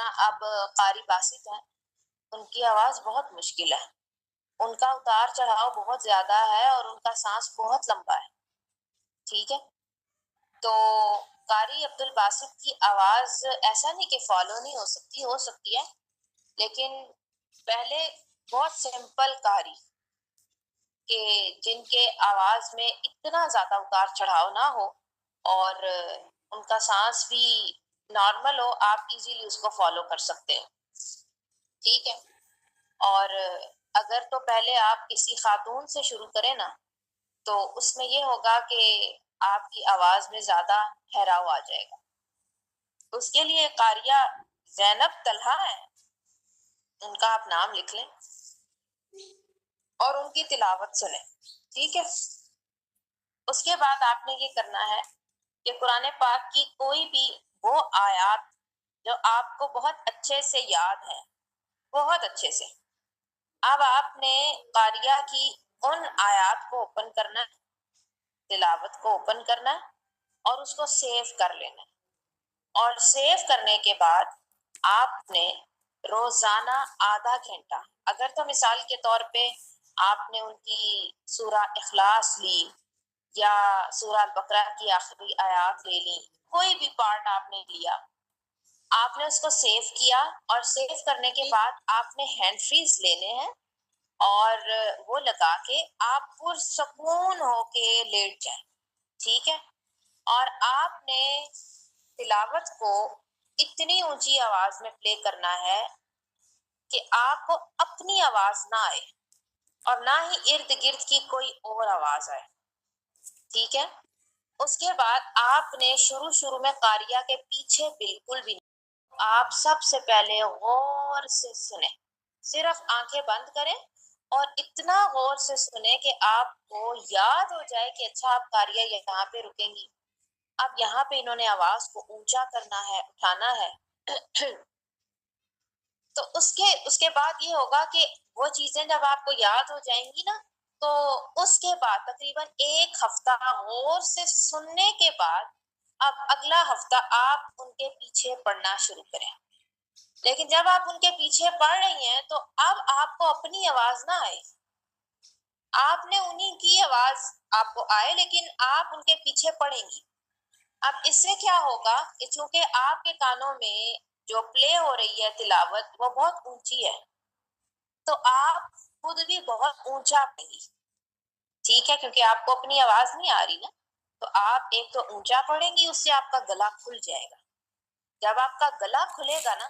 اب قاری باسط ہیں، ان کی آواز بہت مشکل ہے، ان کا اتار چڑھاؤ بہت زیادہ ہے اور ان کا سانس بہت لمبا ہے. ٹھیک ہے، تو قاری عبد الباسط کی آواز ایسا نہیں کہ فالو نہیں ہو سکتی ہے، لیکن پہلے بہت سمپل قاری کہ جن کے آواز میں اتنا زیادہ اتار چڑھاؤ نہ ہو اور ان کا سانس بھی نارمل ہو، آپ ایزیلی اس کو فالو کر سکتے ہیں. ٹھیک ہے، اور اگر تو پہلے آپ کسی خاتون سے شروع کریں نا تو اس میں یہ ہوگا کہ آپ کی آواز میں زیادہ ٹھہراؤ آ جائے گا. اس کے لیے قاریہ زینب طلحہ ہے، ان کا آپ نام لکھ لیں اور ان کی تلاوت سنیں. ٹھیک ہے، اس کے بعد آپ نے یہ کرنا ہے کہ قرآن پاک کی کوئی بھی وہ آیات جو آپ کو بہت اچھے سے یاد ہے، بہت اچھے سے، اب آپ نے قاریہ کی ان آیات کو اوپن کرنا ہے، تلاوت کو اوپن کرنا ہے اور اس کو سیو کر لینا ہے. اور سیو کرنے کے بعد آپ نے روزانہ آدھا گھنٹہ، اگر تو مثال کے طور پہ آپ نے ان کی سورہ اخلاص لی یا سورہ البقرہ کی آخری آیات لے لی، کوئی بھی پارٹ آپ نے لیا، آپ نے اس کو سیو کیا اور سیو کرنے کے بعد آپ نے ہینڈ فریز لینے ہیں اور وہ لگا کے آپ پرسکون ہو کے لیٹ جائیں. ٹھیک ہے، اور آپ نے تلاوت کو اتنی اونچی آواز میں پلے کرنا ہے کہ آپ کو اپنی آواز نہ آئے اور نہ ہی ارد گرد کی کوئی اور آواز آئے. ٹھیک ہے، اس کے بعد آپ نے شروع میں قاریہ کے پیچھے بالکل بھی نہیں، آپ سب سے پہلے غور سے سنیں، صرف آنکھیں بند کریں اور اتنا غور سے سنیں کہ آپ کو یاد ہو جائے کہ اچھا آپ قاریہ یہاں پہ رکیں گی، اب یہاں پہ انہوں نے آواز کو اونچا کرنا ہے، اٹھانا ہے. تو اس کے بعد یہ ہوگا کہ وہ چیزیں جب آپ کو یاد ہو جائیں گی نا تو اس کے بعد تقریباً ایک ہفتہ غور سے سننے کے بعد اب اگلا ہفتہ آپ ان کے پیچھے پڑھنا شروع کریں. لیکن جب آپ ان کے پیچھے پڑھ رہی ہیں تو اب آپ کو اپنی آواز نہ آئے، آپ نے انہی کی آواز آپ کو آئے لیکن آپ ان کے پیچھے پڑھیں گی. اب اس سے کیا ہوگا کہ چونکہ آپ کے کانوں میں جو پلے ہو رہی ہے تلاوت وہ بہت اونچی ہے تو آپ خود بھی بہت اونچا پڑھیں گی. ٹھیک ہے، کیونکہ آپ کو اپنی آواز نہیں آ رہی نا تو آپ ایک تو اونچا پڑھیں گی، اس سے آپ کا گلا کھل جائے گا. جب آپ کا گلا کھلے گا نا